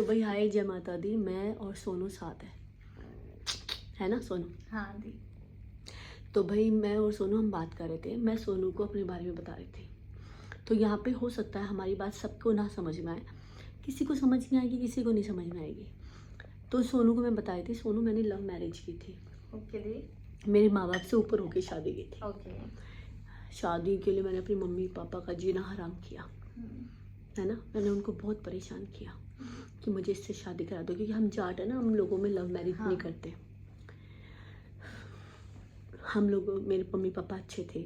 तो भाई हाय जय माता दी। मैं और सोनू साथ है ना सोनू? हाँ दी। तो भाई मैं और सोनू हम बात कर रहे थे। मैं सोनू को अपने बारे में बता रही थी। तो यहाँ पे हो सकता है हमारी बात सबको ना समझ में आए, किसी को समझ में आएगी, किसी को नहीं समझ में आएगी। तो सोनू को मैं बताई थी, सोनू मैंने लव मैरिज की थी। ओके दी। मेरे माँ बाप से ऊपर होके शादी की थी। ओके। शादी के लिए मैंने अपनी मम्मी पापा का जीना हराम किया, है ना। मैंने उनको बहुत परेशान किया कि मुझे इससे शादी करा दो, क्योंकि हम जाट है ना, हम लोगों में लव मैरिज हाँ। नहीं करते। हम लोग, मेरे मम्मी पापा अच्छे थे,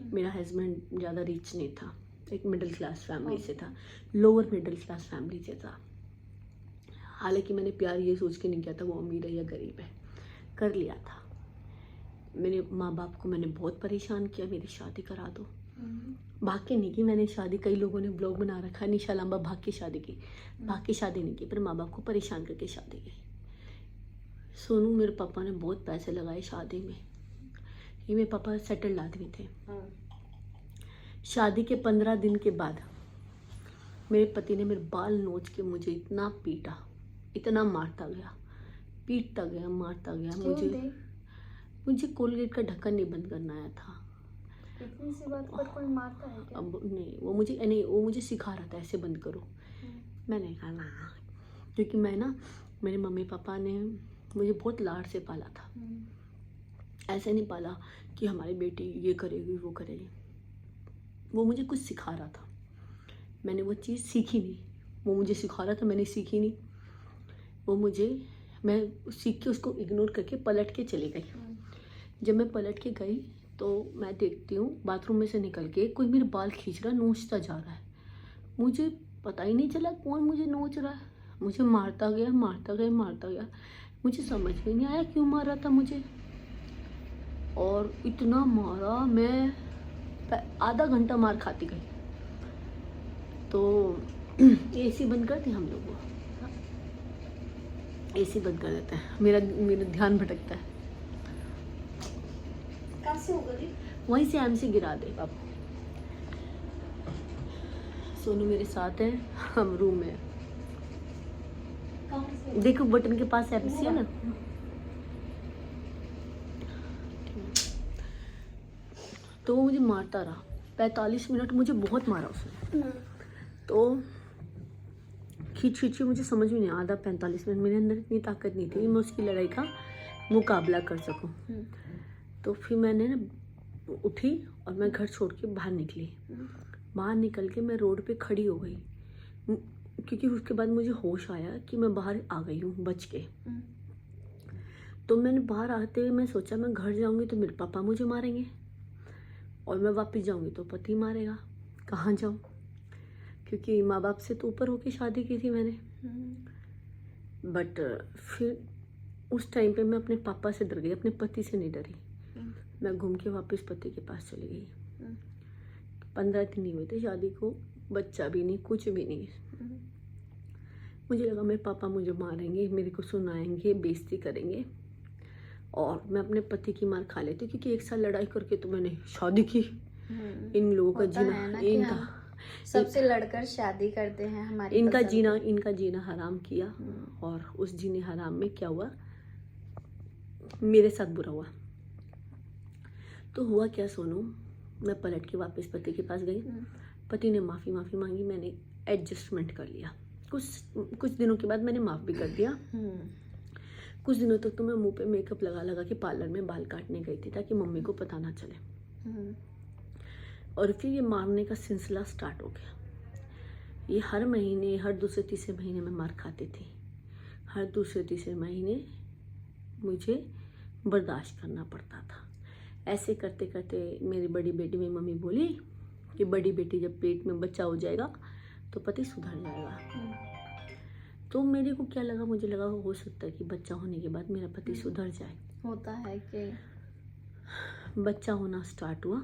मेरा हस्बैंड ज़्यादा रिच नहीं था, एक मिडिल क्लास फैमिली से था, लोअर मिडिल क्लास फैमिली से था। हालांकि मैंने प्यार ये सोच के नहीं किया था वो अमीर है या गरीब है, कर लिया था। मेरे माँ बाप को मैंने बहुत परेशान किया, मेरी शादी करा दो। भाग के नहीं की मैंने शादी, कई लोगों ने ब्लॉग बना रखा है निशा लांबा भाग के शादी की। भाग के शादी नहीं की, पर माँ बाप को परेशान करके शादी की। सोनू मेरे पापा ने बहुत पैसे लगाए शादी में। ये मेरे पापा सेटल्ड आदमी थे। शादी के 15 दिन के बाद मेरे पति ने मेरे बाल नोच के मुझे इतना पीटा, इतना मारता गया, पीटता गया, मारता गया। मुझे कोलगेट का ढक्कन नहीं बंद करना आया था। इतनी सी बात पर कोई मारता है क्या? अब नहीं, वो मुझे सिखा रहा था ऐसे बंद करो। मैंने कहा ना, क्योंकि मैं ना, मेरे मम्मी पापा ने मुझे बहुत लाड से पाला था। ऐसे नहीं पाला कि हमारी बेटी ये करेगी वो करेगी। वो मुझे कुछ सिखा रहा था, मैंने वो चीज़ सीखी नहीं। वो मुझे सिखा रहा था, मैंने सीखी नहीं। मैं सीख के उसको इग्नोर करके पलट के चली गई। जब मैं पलट के गई तो मैं देखती हूँ बाथरूम में से निकल के कोई मेरे बाल खींच रहा, नोचता जा रहा है। मुझे पता ही नहीं चला कौन मुझे नोच रहा है। मुझे मारता गया, मारता गया, मारता गया। मुझे समझ में नहीं आया क्यों मार रहा था मुझे, और इतना मारा, मैं आधा घंटा मार खाती गई। तो एसी बंद करते हम लोग, एसी बंद कर देते हैं। मेरा ध्यान भटकता है। कैसे होगा दी? वहीं से एमसी गिरा दे बाबू। सोनू मेरे साथ है, हम रूम में। देखो बटन के पास एमसी है ना। तो वो मुझे मारता रहा 45 मिनट, मुझे बहुत मारा उसने। तो खींच खींच के मुझे समझ में नहीं, आधा 45 मिनट मेरे अंदर इतनी ताकत नहीं थी मैं उसकी लड़ाई का मुकाबला कर सकूं। तो फिर मैंने ना उठी और मैं घर छोड़ के बाहर निकली। बाहर निकल के मैं रोड पे खड़ी हो गई, क्योंकि उसके बाद मुझे होश आया कि मैं बाहर आ गई हूँ बच के। तो मैंने बाहर आते हुए मैं सोचा मैं घर जाऊँगी तो मेरे पापा मुझे मारेंगे, और मैं वापस जाऊँगी तो पति मारेगा। कहाँ जाऊँ, क्योंकि माँ बाप से तो ऊपर होके शादी की थी मैंने। बट फिर उस टाइम पे मैं अपने पापा से डर गई, अपने पति से नहीं डरी। मैं घूम के वापस पति के पास चली गई। 15 दिन नहीं हुए थे शादी को, बच्चा भी नहीं, कुछ भी नहीं। मुझे लगा मेरे पापा मुझे मारेंगे, मेरे को सुनाएंगे, बेइज्जती करेंगे, और मैं अपने पति की मार खा लेती, क्योंकि 1 साल लड़ाई करके तो मैंने शादी की। इन लोगों का जीना, इनका सबसे लड़कर शादी करते हैं, हमारी इनका जीना हराम किया। और उस जीने हराम में क्या हुआ, मेरे साथ बुरा हुआ। तो हुआ क्या सोनू, मैं पलट के वापस पति के पास गई। पति ने माफ़ी मांगी, मैंने एडजस्टमेंट कर लिया। कुछ दिनों के बाद मैंने माफ़ भी कर दिया। कुछ दिनों तक तो मैं मुंह पे मेकअप लगा के पार्लर में बाल काटने गई थी, ताकि मम्मी को पता ना चले। और फिर ये मारने का सिलसिला स्टार्ट हो गया। ये हर महीने, हर दूसरे तीसरे महीने में मार खाती थी। हर दूसरे तीसरे महीने मुझे बर्दाश्त करना पड़ता था। ऐसे करते करते मेरी बड़ी बेटी, मेरी मम्मी बोली कि बड़ी बेटी जब पेट में बच्चा हो जाएगा तो पति सुधर जाएगा। तो मेरे को क्या लगा, मुझे लगा हो सकता है कि बच्चा होने के बाद मेरा पति सुधर जाए। होता है कि बच्चा होना स्टार्ट हुआ।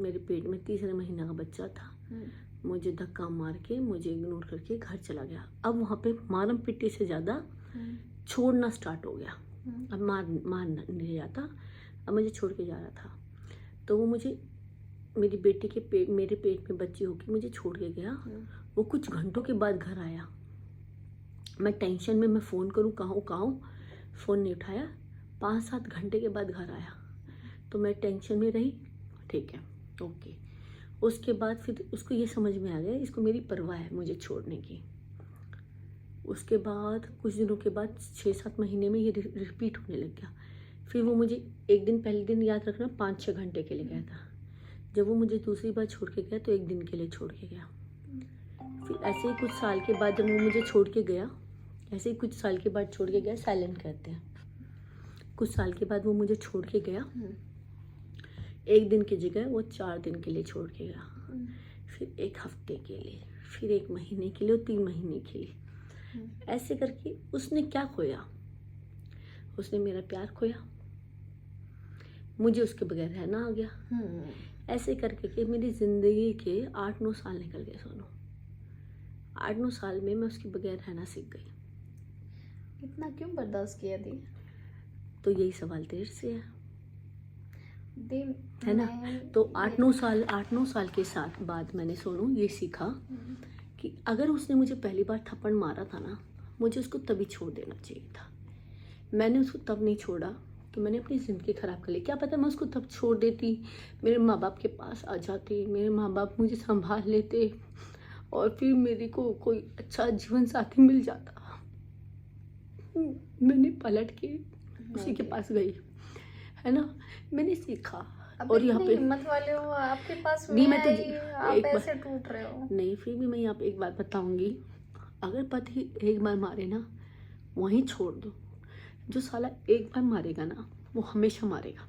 मेरे पेट में तीसरे महीना का बच्चा था। मुझे धक्का मार के, मुझे इग्नोर करके घर चला गया। अब वहाँ पे मारम पिट्टी से ज़्यादा छोड़ना स्टार्ट हो गया। अब मार नहीं जाता, अब मुझे छोड़ के जा रहा था। तो वो मुझे, मेरी बेटी के मेरे पेट में बच्ची होकर मुझे छोड़ के गया। वो कुछ घंटों के बाद घर आया। मैं टेंशन में, मैं फ़ोन करूँ कहाँ हूँ, फ़ोन नहीं उठाया। 5-7 घंटे के बाद घर आया तो मैं टेंशन में रही। ठीक है, ओके। उसके बाद फिर उसको ये समझ में आ गया इसको मेरी परवाह है मुझे छोड़ने की। उसके बाद कुछ दिनों के बाद 6-7 महीने में ये रिपीट होने लग गया। फिर वो मुझे एक दिन, पहले दिन याद रखना, 5-6 घंटे के लिए गया था। जब वो मुझे दूसरी बार छोड़ के गया तो 1 दिन के लिए छोड़ के गया। फिर ऐसे ही कुछ साल के बाद जब वो मुझे छोड़ के गया, ऐसे ही कुछ साल के बाद छोड़ के गया, साइलेंट कहते हैं। कुछ साल के बाद वो मुझे छोड़ के गया, 1 दिन की जगह वो 4 दिन के लिए छोड़ के गया, फिर 1 हफ्ते के लिए, फिर 1 महीने के लिए और 3 महीने के लिए। ऐसे करके उसने क्या खोया? उसने मेरा प्यार खोया, मुझे उसके बगैर रहना आ गया। ऐसे करके कि मेरी ज़िंदगी के 8-9 साल निकल गए सोनू। 8-9 साल में मैं उसके बगैर रहना सीख गई। इतना क्यों बर्दाश्त किया दी? तो यही सवाल तेरे से है दी है ना? तो 8-9 साल के साथ बाद मैंने सोनू ये सीखा कि अगर उसने मुझे पहली बार थप्पड़ मारा था ना, मुझे उसको तभी छोड़ देना चाहिए था। मैंने उसको तब नहीं छोड़ा कि मैंने अपनी ज़िंदगी ख़राब कर ली। क्या पता मैं उसको तब छोड़ देती, मेरे माँ बाप के पास आ जाती, मेरे माँ बाप मुझे संभाल लेते और फिर मेरे को कोई अच्छा जीवन साथी मिल जाता। मैंने पलट के उसी के पास गई, है ना? मैंने सीखा। और यहाँ पे हिम्मत वाले हो, आपके पास नहीं, मैं तो आप ऐसे टूट रहे हो। नहीं, फिर भी मैं यहाँ पे एक बात बताऊंगी, अगर पति एक बार मारे ना वहीं छोड़ दो। जो साला एक बार मारेगा ना वो हमेशा मारेगा,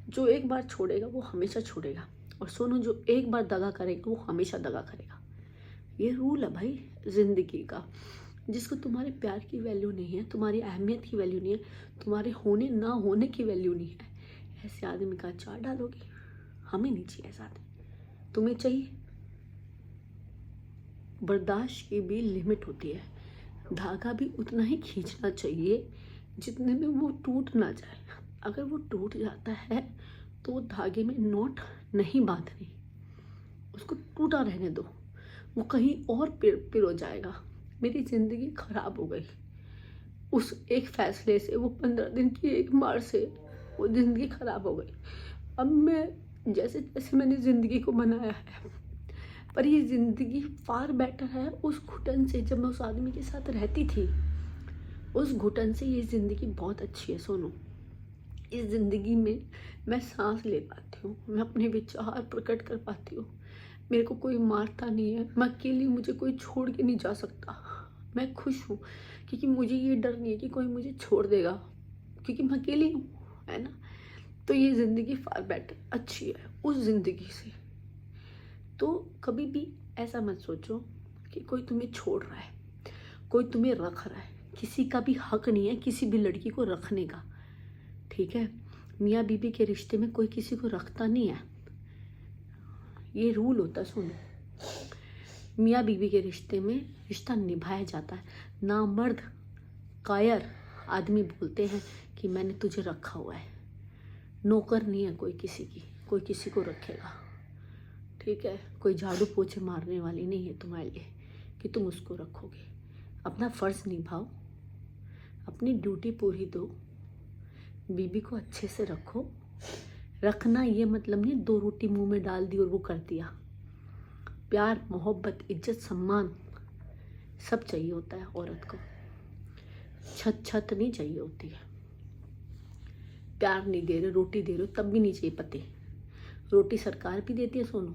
जो एक बार छोड़ेगा वो हमेशा छोड़ेगा। और सुनो, जो एक बार दगा करेगा वो हमेशा दगा करेगा। ये रूल है भाई ज़िंदगी का। जिसको तुम्हारे प्यार की वैल्यू नहीं है, तुम्हारी अहमियत की वैल्यू नहीं है, तुम्हारे होने ना होने की वैल्यू नहीं है, ऐसे आदमी का अचार डालोगे? हमें नहीं चाहिए ऐसा आदमी। तुम्हें चाहिए? बर्दाश्त की भी लिमिट होती है। धागा भी उतना ही खींचना चाहिए जितने में वो टूट ना जाए। अगर वो टूट जाता है तो वो धागे में नोट नहीं बांधने, उसको टूटा रहने दो, वो कहीं और पिरो जाएगा। मेरी ज़िंदगी खराब हो गई उस एक फैसले से, वो 15 दिन की एक मार से वो ज़िंदगी खराब हो गई। अब मैं जैसे जैसे मैंने ज़िंदगी को बनाया है, पर ये ज़िंदगी फार बेटर है उस घुटन से जब मैं उस आदमी के साथ रहती थी। उस घुटन से ये ज़िंदगी बहुत अच्छी है सोनू। इस ज़िंदगी में मैं सांस ले पाती हूँ, मैं अपने विचार प्रकट कर पाती हूँ, मेरे को कोई मारता नहीं है, मैं अकेली, मुझे कोई छोड़ के नहीं जा सकता। मैं खुश हूँ क्योंकि मुझे ये डर नहीं है कि कोई मुझे छोड़ देगा, क्योंकि मैं अकेली हूँ, है ना? तो ये ज़िंदगी फार बेटर अच्छी है उस ज़िंदगी से। तो कभी भी ऐसा मत सोचो कि कोई तुम्हें छोड़ रहा है, कोई तुम्हें रख रहा है। किसी का भी हक नहीं है किसी भी लड़की को रखने का, ठीक है? मियाँ बीबी के रिश्ते में कोई किसी को रखता नहीं है, ये रूल होता है। सुनो, मियाँ बीबी के रिश्ते में रिश्ता निभाया जाता है। नामर्द कायर आदमी बोलते हैं कि मैंने तुझे रखा हुआ है। नौकर नहीं है कोई किसी की, कोई किसी को रखेगा, ठीक है? कोई झाड़ू पोछे मारने वाली नहीं है तुम्हारे लिए कि तुम उसको रखोगे। अपना फ़र्ज़ निभाओ, अपनी ड्यूटी पूरी दो, बीबी को अच्छे से रखो। रखना ये मतलब नहीं 2 रोटी मुंह में डाल दी और वो कर दिया। प्यार, मोहब्बत, इज्जत, सम्मान सब चाहिए होता है औरत को। छत नहीं चाहिए होती है। प्यार नहीं दे रहे, रोटी दे रहे हो तब भी नहीं चाहिए पति। रोटी सरकार भी देती है सोनू,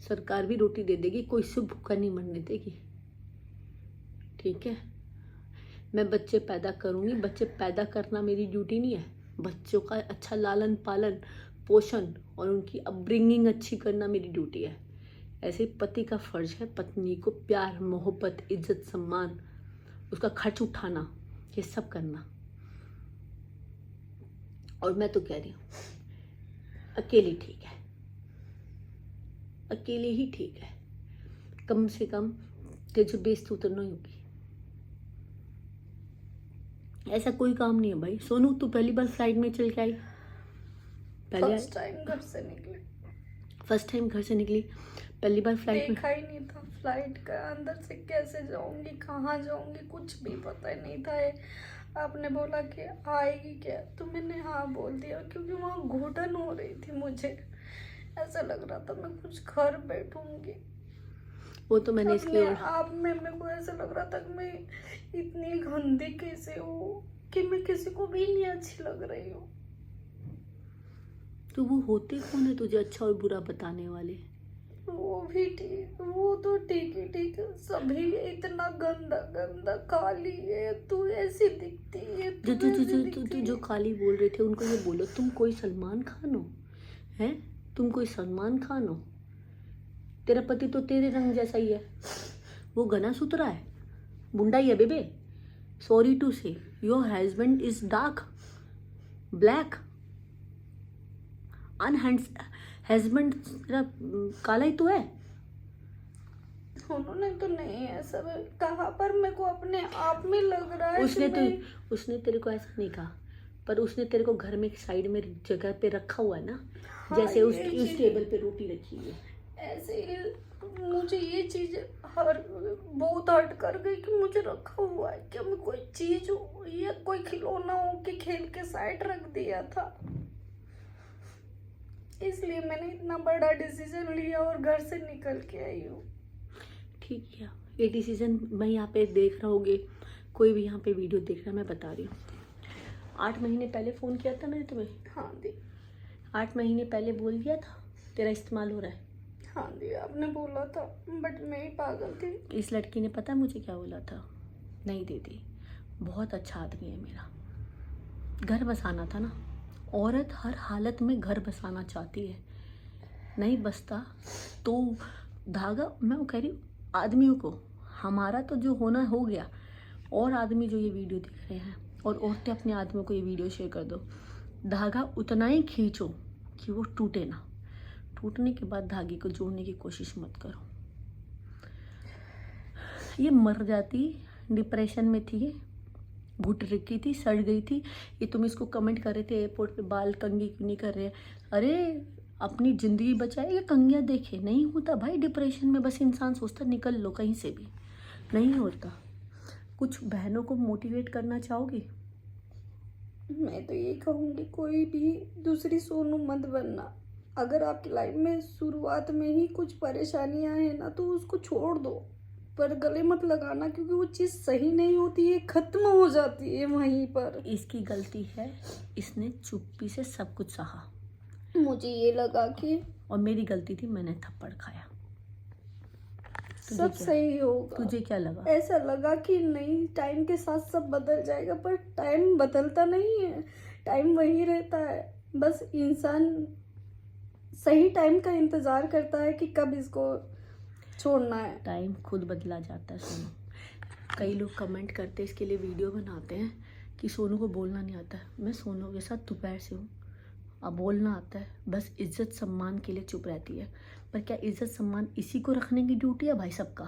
सरकार भी रोटी दे देगी, कोई से भूखा नहीं मरने देगी, ठीक है? मैं बच्चे पैदा करूँगी, बच्चे पैदा करना मेरी ड्यूटी नहीं है। बच्चों का अच्छा लालन पालन पोषण और उनकी अपब्रिंगिंग अच्छी करना मेरी ड्यूटी है। ऐसे पति का फ़र्ज है पत्नी को प्यार, मोहब्बत, इज्जत, सम्मान, उसका खर्च उठाना, ये सब करना। और मैं तो कह रही हूँ अकेली ठीक है, अकेले ही ठीक है। कम से कम तेरे बेइज्जती तो नहीं होगी। ऐसा कोई काम नहीं है भाई। सोनू, तू पहली बार फ्लाइट में चल के आई, फर्स्ट टाइम घर से निकली, फर्स्ट टाइम घर से निकली, पहली बार फ्लाइट में? देखा ही नहीं था फ्लाइट का, अंदर से कैसे जाऊंगी, कहाँ जाऊंगी, कुछ भी पता ही नहीं था। आपने बोला कि आएगी क्या, तो मैंने हाँ बोल दिया, क्योंकि वहाँ घुटन हो रही थी मुझे। ऐसा लग रहा था मैं कुछ घर बैठूंगी वो तो मैंने इसलिए अपने आप में। मेरे को ऐसा लग रहा था कि मैं इतनी गंदी कैसे हूँ कि मैं किसी को भी नहीं अच्छी लग रही हूँ। तो वो होते कौन है तुझे अच्छा और बुरा बताने वाले? वो भी ठीक, वो तो ठीक ही ठीक है। सभी इतना गंदा गंदा, काली है तू, ऐसी दिखती है जो तू, जो जो ऐसी जो दिखती जो जो है। खाली बोल रहे थे उनको ये बोलो तुम कोई सलमान खान हो? हैं? तुम कोई सलमान खान हो? तेरा पति तो तेरे रंग जैसा ही है, वो घना सुतरा है, मुंडा ही है बेबे। Sorry to say your husband is dark black अनहैंड्स। हस्बैंड तेरा काला ही तो है। उन्होंने तो नहीं ऐसा कहा, पर मेरे को अपने आप में लग रहा है उसने कि तो मैं उसने तेरे को ऐसा नहीं कहा, पर उसने तेरे को घर में एक साइड में जगह पे रखा हुआ है ना, हाँ, जैसे उस ये उस चीज़- टेबल पे रोटी रखी हुई है। ऐसे ही मुझे ये चीज बहुत हर्ट कर गई कि मुझे रखा हुआ है, कि मैं कोई चीज हो या कोई खिलौना हो कि खेल के साइड रख दिया था। इसलिए मैंने इतना बड़ा डिसीजन लिया और घर से निकल के आई हूँ। ठीक है, ये डिसीजन मैं यहाँ पे देख रहा होगे, कोई भी यहाँ पे वीडियो देख रहा है, मैं बता रही हूँ। 8 महीने पहले फ़ोन किया था मैंने तुम्हें। हाँ दी। 8 महीने पहले बोल दिया था तेरा इस्तेमाल हो रहा है। हाँ दी, आपने बोला था, बट मैं ही पागल थी। इस लड़की ने पता है मुझे क्या बोला था? नहीं दीदी, बहुत अच्छा आदमी है मेरा, घर बसाना था ना। औरत हर हालत में घर बसाना चाहती है, नहीं बसता तो धागा। मैं वो कह रही हूँ आदमियों को, हमारा तो जो होना हो गया, और आदमी जो ये वीडियो देख रहे हैं और औरतें अपने आदमियों को ये वीडियो शेयर कर दो। धागा उतना ही खींचो कि वो टूटे ना। टूटने के बाद धागे को जोड़ने की कोशिश मत करो। ये मर जाती, डिप्रेशन में थी, घुट रखी थी, सड़ गई थी। ये तुम इसको कमेंट कर रहे थे एयरपोर्ट पे बाल कंघी क्यों नहीं कर रहे? अरे अपनी ज़िंदगी बचाए या कंघियाँ देखे? नहीं होता भाई डिप्रेशन में, बस इंसान सोचता निकल लो कहीं से भी, नहीं होता। कुछ बहनों को मोटिवेट करना चाहोगी? मैं तो ये कहूँगी, कोई भी दूसरी सोनू मत बनना। अगर आपकी लाइफ में शुरुआत में ही कुछ परेशानियां हैं ना, तो उसको छोड़ दो, पर गले मत लगाना, क्योंकि वो चीज़ सही नहीं होती है, ख़त्म हो जाती है वहीं पर। इसकी गलती है, इसने चुप्पी से सब कुछ सहा। मुझे ये लगा कि और मेरी गलती थी, मैंने थप्पड़ खाया। सब सही होगा। तुझे क्या लगा? ऐसा लगा कि नहीं, टाइम के साथ सब बदल जाएगा, पर टाइम बदलता नहीं है, टाइम वही रहता है। बस इंसान सही टाइम का इंतजार करता है कि कब इसको छोड़ना है। टाइम खुद बदला जाता है सोनू। कई लोग कमेंट करते हैं, इसके लिए वीडियो बनाते हैं कि सोनू को बोलना नहीं आता है। मैं सोनू के साथ दोपहर से हूँ, अब बोलना आता है, बस इज्जत सम्मान के लिए चुप रहती है। पर क्या इज्जत सम्मान इसी को रखने की ड्यूटी है भाई? सबका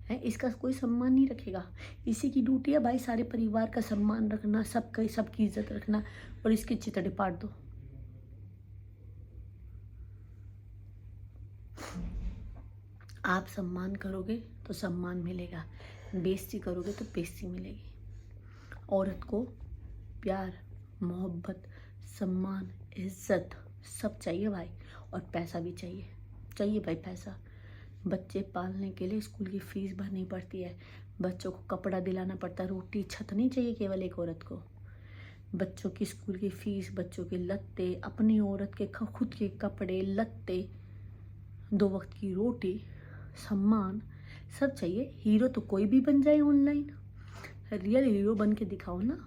है, इसका कोई सम्मान नहीं रखेगा। इसी की ड्यूटी है भाई सारे परिवार का सम्मान रखना, सबकी इज्जत रखना, और इसके चितड़े पाट दो। आप सम्मान करोगे तो सम्मान मिलेगा, बेइज्जती करोगे तो बेइज्जती मिलेगी। औरत को प्यार, मोहब्बत, सम्मान, इज्जत सब चाहिए भाई, और पैसा भी चाहिए। चाहिए भाई पैसा। बच्चे पालने के लिए स्कूल की फीस भरनी पड़ती है, बच्चों को कपड़ा दिलाना पड़ता है, रोटी छत नहीं चाहिए केवल एक औरत को। बच्चों की स्कूल की फीस, बच्चों के लत्ते, अपनी औरत के खुद के कपड़े लत्ते, 2 वक्त की रोटी, सम्मान सब चाहिए। हीरो तो कोई भी बन जाए ऑनलाइन, रियल हीरो बन के दिखाओ ना।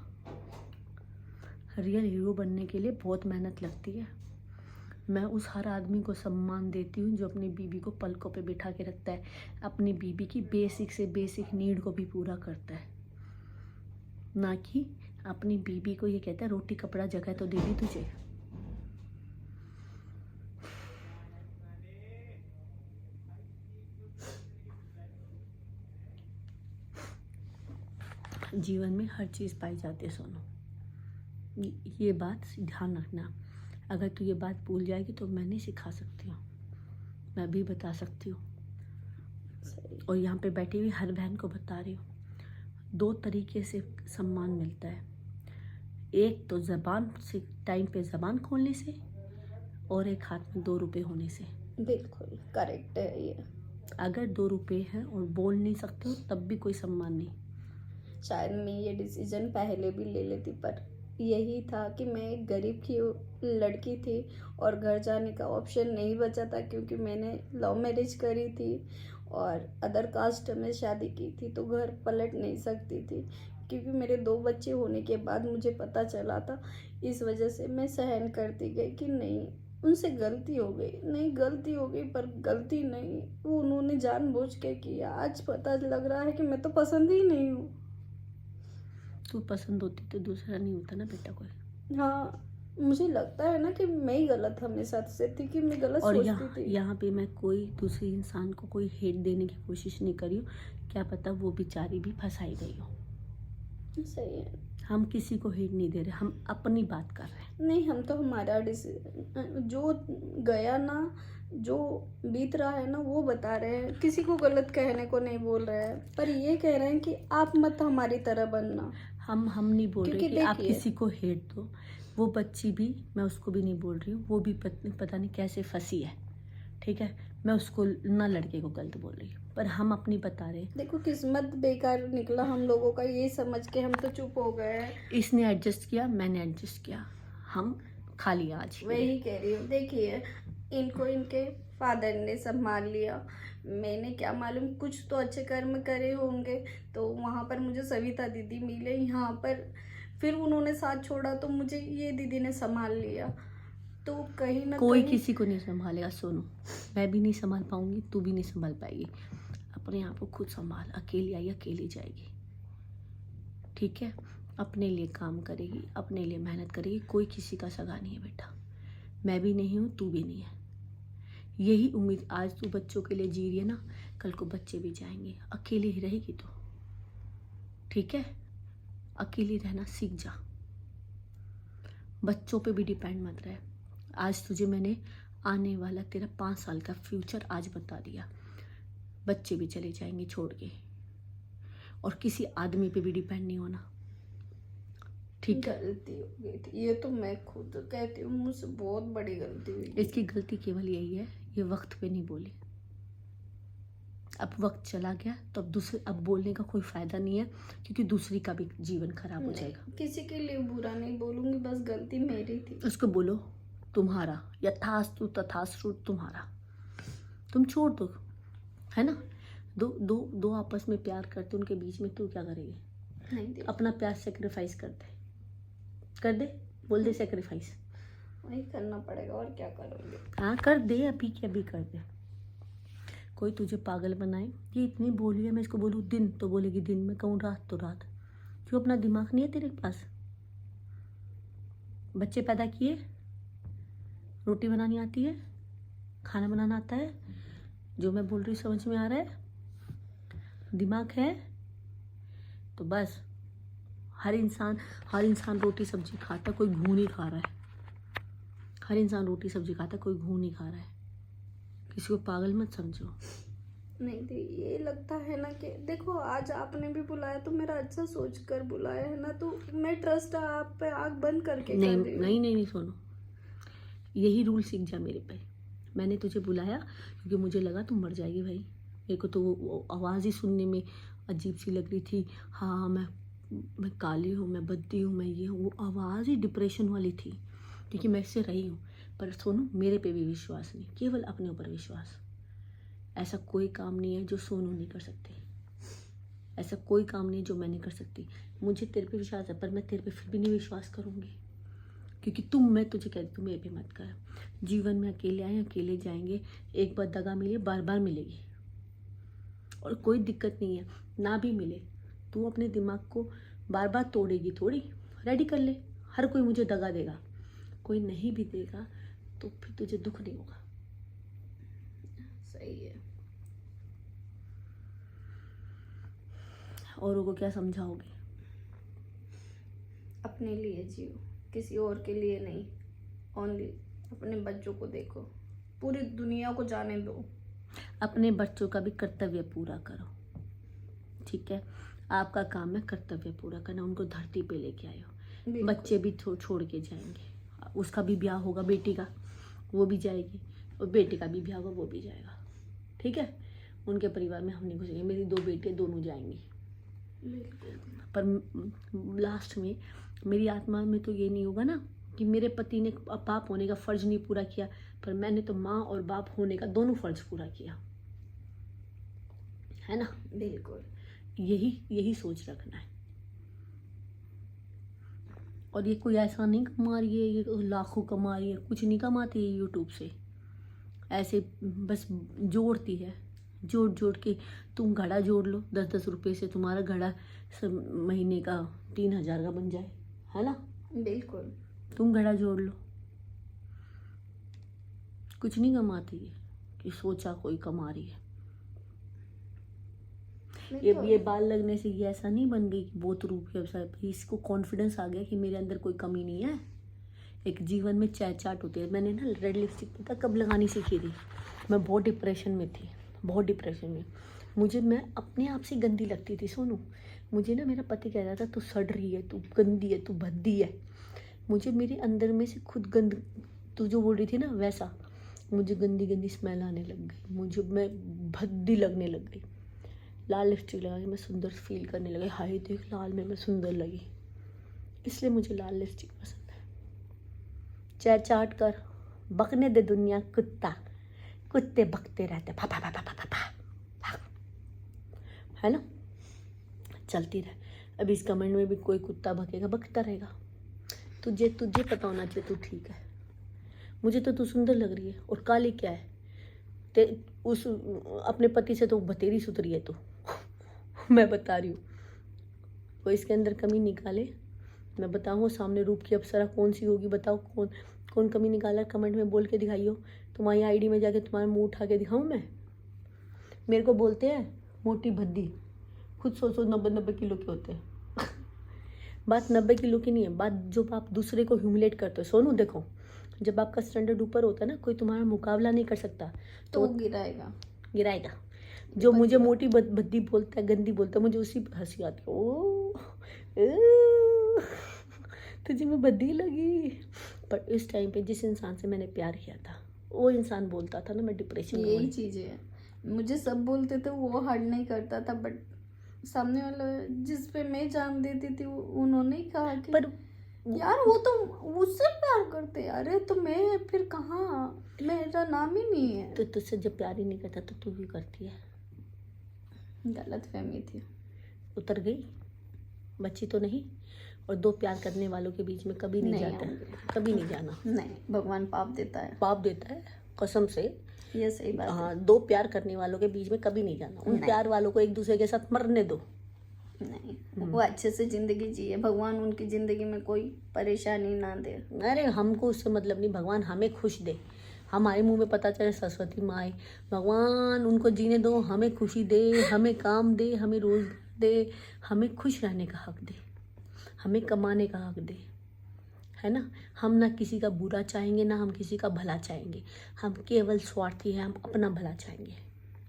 रियल हीरो बनने के लिए बहुत मेहनत लगती है। मैं उस हर आदमी को सम्मान देती हूँ जो अपनी बीबी को पलकों पे बिठा के रखता है, अपनी बीबी की बेसिक से बेसिक नीड को भी पूरा करता है, ना कि अपनी बीबी को ये कहता है रोटी कपड़ा जगह तो दे दी तुझे। जीवन में हर चीज़ पाई जाती है सोनू, ये बात ध्यान रखना। अगर तू ये बात भूल जाएगी तो मैं नहीं सिखा सकती हूँ, मैं भी बता सकती हूँ, सही। और यहाँ पे बैठी हुई हर बहन को बता रही हूँ। 2 तरीके से सम्मान मिलता है, एक तो ज़बान से, टाइम पे ज़बान खोलने से, और एक हाथ में 2 रुपए होने से। बिल्कुल करेक्ट है ये। अगर 2 रुपए हैं और बोल नहीं सकते हो तब भी कोई सम्मान नहीं। शायद मैं ये डिसीजन पहले भी ले लेती, पर यही था कि मैं एक गरीब की लड़की थी और घर जाने का ऑप्शन नहीं बचा था, क्योंकि मैंने लव मैरिज करी थी और अदर कास्ट में शादी की थी, तो घर पलट नहीं सकती थी, क्योंकि मेरे 2 बच्चे होने के बाद मुझे पता चला था। इस वजह से मैं सहन करती गई कि नहीं, उनसे गलती हो गई, नहीं गलती हो गई, पर गलती नहीं, वो उन्होंने जानबूझ के किया। आज पता लग रहा है कि मैं तो पसंद ही नहीं हूँ। तू पसंद होती तो दूसरा नहीं होता ना बेटा कोई। हाँ, मुझे लगता है ना कि मैं ही गलत हमेशा से थी, कि मैं गलत और सोचती थी। यहाँ पे मैं कोई दूसरे इंसान को कोई हेट देने की कोशिश नहीं करी हूँ, क्या पता वो बेचारी भी फंसाई गई हो। सही है। हम किसी को हेट नहीं दे रहे, हम अपनी बात कर रहे हैं। नहीं, हम तो हमारा जो गया ना, जो बीत रहा है ना, वो बता रहे हैं, किसी को गलत कहने को नहीं बोल रहे हैं, पर ये कह रहे हैं कि आप मत हमारी तरह बनना। हम नहीं बोल रहे क्योंकि कि आप देखिए, किसी को हेट दो। वो बच्ची भी, मैं उसको भी नहीं बोल रही हूँ, वो भी पता नहीं कैसे फंसी है, ठीक है। मैं उसको ना लड़के को गलत बोल रही हूँ, पर हम अपनी बता रहे हैं। देखो किस्मत बेकार निकला हम लोगों का, ये समझ के हम तो चुप हो गए हैं। इसने एडजस्ट किया, मैंने एडजस्ट किया, हम खा लिया आज। वही कह रही हूँ, देखिए इनको इनके फादर ने संभाल लिया, मैंने क्या मालूम, कुछ तो अच्छे कर्म करे होंगे, तो वहाँ पर मुझे सविता दीदी मिले, यहाँ पर फिर उन्होंने साथ छोड़ा तो मुझे ये दीदी ने संभाल लिया। तो कहीं ना कोई कहीं किसी को नहीं संभालेगा सोनू, मैं भी नहीं संभाल पाऊंगी, तू भी नहीं संभाल पाएगी। अपने आप को खुद संभाल, अकेली आई अकेली जाएगी, ठीक है। अपने लिए काम करेगी, अपने लिए मेहनत करेगी, कोई किसी का सगा नहीं है बेटा। मैं भी नहीं हूँ, तू भी नहीं है। यही उम्मीद, आज तू बच्चों के लिए जी रही है ना, कल को बच्चे भी जाएंगे, अकेली ही रहेगी तो, ठीक है। अकेली रहना सीख जा, बच्चों पे भी डिपेंड मत रहे। आज तुझे मैंने आने वाला तेरा 5 साल का फ्यूचर आज बता दिया। बच्चे भी चले जाएंगे छोड़ के, और किसी आदमी पे भी डिपेंड नहीं होना, ठीक है। गलती हो गई थी, ये तो मैं खुद कहती हूँ, मुझसे बहुत बड़ी गलती हुई। इसकी गलती केवल यही है, ये वक्त पे नहीं बोली। अब वक्त चला गया तो अब बोलने का कोई फायदा नहीं है, क्योंकि दूसरी का भी जीवन खराब हो जाएगा। किसी के लिए बुरा नहीं बोलूंगी, बस गलती मेरी थी। उसको बोलो तुम्हारा यथास्तु तथास्तु तुम्हारा, तुम छोड़ दो, है ना। दो आपस में प्यार करते, उनके बीच में तू क्या करेगी? नहीं, अपना प्यार सेक्रीफाइस कर दे, बोल दे सेक्रीफाइस। वही करना पड़ेगा, और क्या करोगे। हाँ कर दे, अभी के अभी कर दे। कोई तुझे पागल बनाए, ये इतनी बोली है, मैं इसको बोलूँ दिन तो बोलेगी दिन, मैं कहूँ रात तो रात। क्यों, अपना दिमाग नहीं है तेरे पास? बच्चे पैदा किए, रोटी बनानी आती है, खाना बनाना आता है, जो मैं बोल रही हूँ समझ में आ रहा है, दिमाग है, तो बस। हर इंसान रोटी सब्जी खाता, कोई घू नहीं खा रहा है। हर इंसान रोटी सब्जी खाता, कोई घू नहीं खा रहा है। किसी को पागल मत समझो। नहीं तो ये लगता है ना कि देखो, आज आपने भी बुलाया तो मेरा अच्छा सोच कर बुलाया है ना, तो मैं ट्रस्ट आप पे आँख बंद करके कर रही हूँ। नहीं सुनो, यही रूल सीख जा मेरे पे। मैंने तुझे बुलाया क्योंकि मुझे लगा तुम मर जाएगी भाई। मेरे को तो वो आवाज़ ही सुनने में अजीब सी लग रही थी। हाँ मैं काली हूँ, मैं बद्दी हूँ, मैं ये हूँ, वो आवाज़ ही डिप्रेशन वाली थी, क्योंकि मैं इससे रही हूँ। पर सोनू, मेरे पे भी विश्वास नहीं, केवल अपने ऊपर विश्वास। ऐसा कोई काम नहीं है जो सोनू नहीं कर सकती, ऐसा कोई काम नहीं जो मैं नहीं कर सकती। मुझे तेरे पे विश्वास है, पर मैं तेरे पे फिर भी नहीं विश्वास करूँगी, क्योंकि मैं तुझे कहती तू मेरे पे मत कर। जीवन में अकेले आए अकेले जाएंगे, एक बार दगा मिले बार बार मिलेगी, और कोई दिक्कत नहीं है ना भी मिले, तू अपने दिमाग को बार बार तोड़ेगी थोड़ी, रेडी कर ले। हर कोई मुझे दगा देगा, कोई नहीं भी देगा तो फिर तुझे दुख नहीं होगा। सही है। औरों को क्या समझाओगे? अपने लिए जियो, किसी और के लिए नहीं, ओनली अपने बच्चों को देखो। पूरी दुनिया को जाने दो। अपने बच्चों का भी कर्तव्य पूरा करो, ठीक है। आपका काम है कर्तव्य पूरा करना, उनको धरती पे लेके आए हो। बिल्कुल। बच्चे भी छोड़ के जाएंगे, उसका भी ब्याह होगा, बेटी का, वो भी जाएगी, और बेटे का भी ब्याह होगा, वो भी जाएगा, ठीक है। उनके परिवार में हम नहीं घुसेंगे, मेरी 2 बेटे दोनों जाएंगी। पर लास्ट में मेरी आत्मा में तो ये नहीं होगा ना कि मेरे पति ने बाप होने का फर्ज नहीं पूरा किया, पर मैंने तो माँ और बाप होने का दोनों फर्ज पूरा किया, है ना। बिल्कुल। यही सोच रखना है। और ये कोई ऐसा नहीं कमा रही है, ये लाखों कमा रही है, कुछ नहीं कमाती है यूट्यूब से, ऐसे बस जोड़ती है, जोड़ के। तुम घड़ा जोड़ लो 10-10 रुपये से, तुम्हारा घड़ा सब महीने का 3,000 का बन जाए, है ना। बिल्कुल। तुम घड़ा जोड़ लो, कुछ नहीं कमाती है कि सोचा कोई कमा रही है। ये बाल लगने से ये ऐसा नहीं बन गई कि बहुत रूप है, इसको कॉन्फिडेंस आ गया कि मेरे अंदर कोई कमी नहीं है। एक जीवन में चहचाट होती है। मैंने ना रेड लिपस्टिक पता कब लगानी सीखी थी, मैं बहुत डिप्रेशन में थी, बहुत डिप्रेशन में। मैं अपने आप से गंदी लगती थी सोनू। मुझे ना मेरा पति कहता था तू सड़ रही है, तू गंदी है, तू भद्दी है। मुझे मेरे अंदर में से खुद गंद, तू जो बोल रही थी ना वैसा, मुझे गंदी गंदी स्मेल आने लग गई, मैं भद्दी लगने लग गई। लाल लिपस्टिक लगा के मैं सुंदर फील करने लगी, हाय देख लाल में मैं सुंदर लगी, इसलिए मुझे लाल लिपस्टिक पसंद है। चहचाट कर, बकने दे दुनिया, कुत्ते बकते रहते, पा पा पा पा पा पा, है ना। चलती रहे। अब इस कमेंट में भी कोई कुत्ता भकेगा, बकता रहेगा। तुझे पता होना चाहिए तू ठीक है। मुझे तो तू सुंदर लग रही है, और काली क्या है उस अपने पति से तो बतेरी सुतरी है तू मैं बता रही हूँ। वो इसके अंदर कमी निकाले, मैं बताऊँगा सामने रूप की अप्सरा कौन सी होगी, बताओ कौन कमी निकाला, कमेंट में बोल के दिखाइयो। तुम्हारी आईडी में जाके तुम्हारा मुंह उठा के दिखाऊँ मैं। मेरे को बोलते हैं मोटी भद्दी, खुद सोचो 90 किलो के होते हैं बात 90 किलो की नहीं है, बात जो आप दूसरे को ह्यूमिलेट करते हो। सोनू देखो, जब आपका स्टैंडर्ड ऊपर होता है ना, कोई तुम्हारा मुकाबला नहीं कर सकता तो गिराएगा। जो मुझे मोटी भद्दी बोलता है, गंदी बोलता है, मुझे उसी पे हंसी आती है। ओ तुझे मैं भद्दी लगी। पर इस टाइम पे जिस इंसान से मैंने प्यार किया था, वो इंसान बोलता था ना मैं डिप्रेशन में। यही चीजें है, मुझे सब बोलते थे, वो हर्ट नहीं करता था, बट सामने वाला जिस पे मैं जान देती थी उन्होंने ही कहा कि पर यार वो तो उससे प्यार करते, अरे तो मैं फिर कहाँ, मेरा नाम ही नहीं है। तो तुझसे जब प्यार ही नहीं करता तो तू भी करती है। गलत फहमी थी, उतर गई, बच्ची तो नहीं। और 2 प्यार करने वालों के बीच में कभी नहीं जाता, कभी नहीं जाना। नहीं, भगवान पाप देता है कसम से, ये सही बात है। हाँ, 2 प्यार करने वालों के बीच में कभी नहीं जाना। उन प्यार वालों को एक दूसरे के साथ मरने दो। नहीं, वो अच्छे से जिंदगी जिए, भगवान उनकी जिंदगी में कोई परेशानी ना दे। अरे हमको उससे मतलब नहीं, भगवान हमें खुश दे। हमारे मुंह में पता चले सरस्वती माँ आई, भगवान उनको जीने दो, हमें खुशी दे, हमें काम दे, हमें रोजगार दे, हमें खुश रहने का हक दे, हमें कमाने का हक दे, है ना। हम ना किसी का बुरा चाहेंगे, ना हम किसी का भला चाहेंगे। हम केवल स्वार्थी हैं, हम अपना भला चाहेंगे।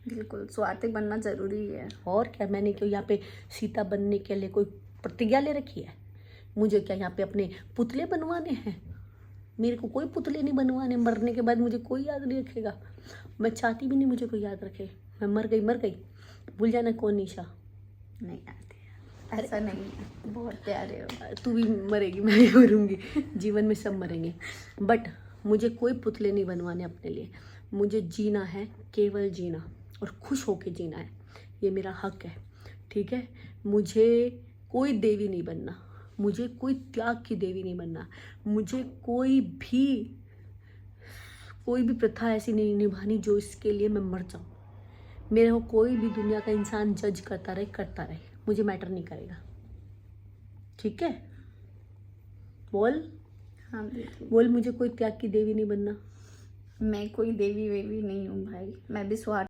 बिल्कुल, स्वार्थी बनना जरूरी है। और क्या, मैंने क्यों यहाँ पे सीता बनने के लिए कोई प्रतिज्ञा ले रखी है? मुझे क्या यहाँ पे अपने पुतले बनवाने हैं? मेरे को कोई पुतले नहीं बनवाने। मरने के बाद मुझे कोई याद नहीं रखेगा। मैं चाहती भी नहीं मुझे कोई याद रखे। मैं मर गई, भूल जाना कौन निशा। नहीं आती, ऐसा नहीं है, बहुत प्यारे हो। तू भी मरेगी, मैं भी मरूंगी, जीवन में सब मरेंगे, बट मुझे कोई पुतले नहीं बनवाने अपने लिए। मुझे जीना है, केवल जीना, और खुश होके जीना है। ये मेरा हक है, ठीक है। मुझे कोई देवी नहीं बनना, मुझे कोई त्याग की देवी नहीं बनना, मुझे कोई भी प्रथा ऐसी नहीं निभानी जो इसके लिए मैं मर जाऊँ। मेरे को कोई भी दुनिया का इंसान जज करता रहे, मुझे मैटर नहीं करेगा, ठीक है। बोल, हाँ बिल्कुल। बोल, मुझे कोई त्याग की देवी नहीं बनना। मैं कोई देवी वेवी नहीं हूँ भाई, मैं भी स्वार्थ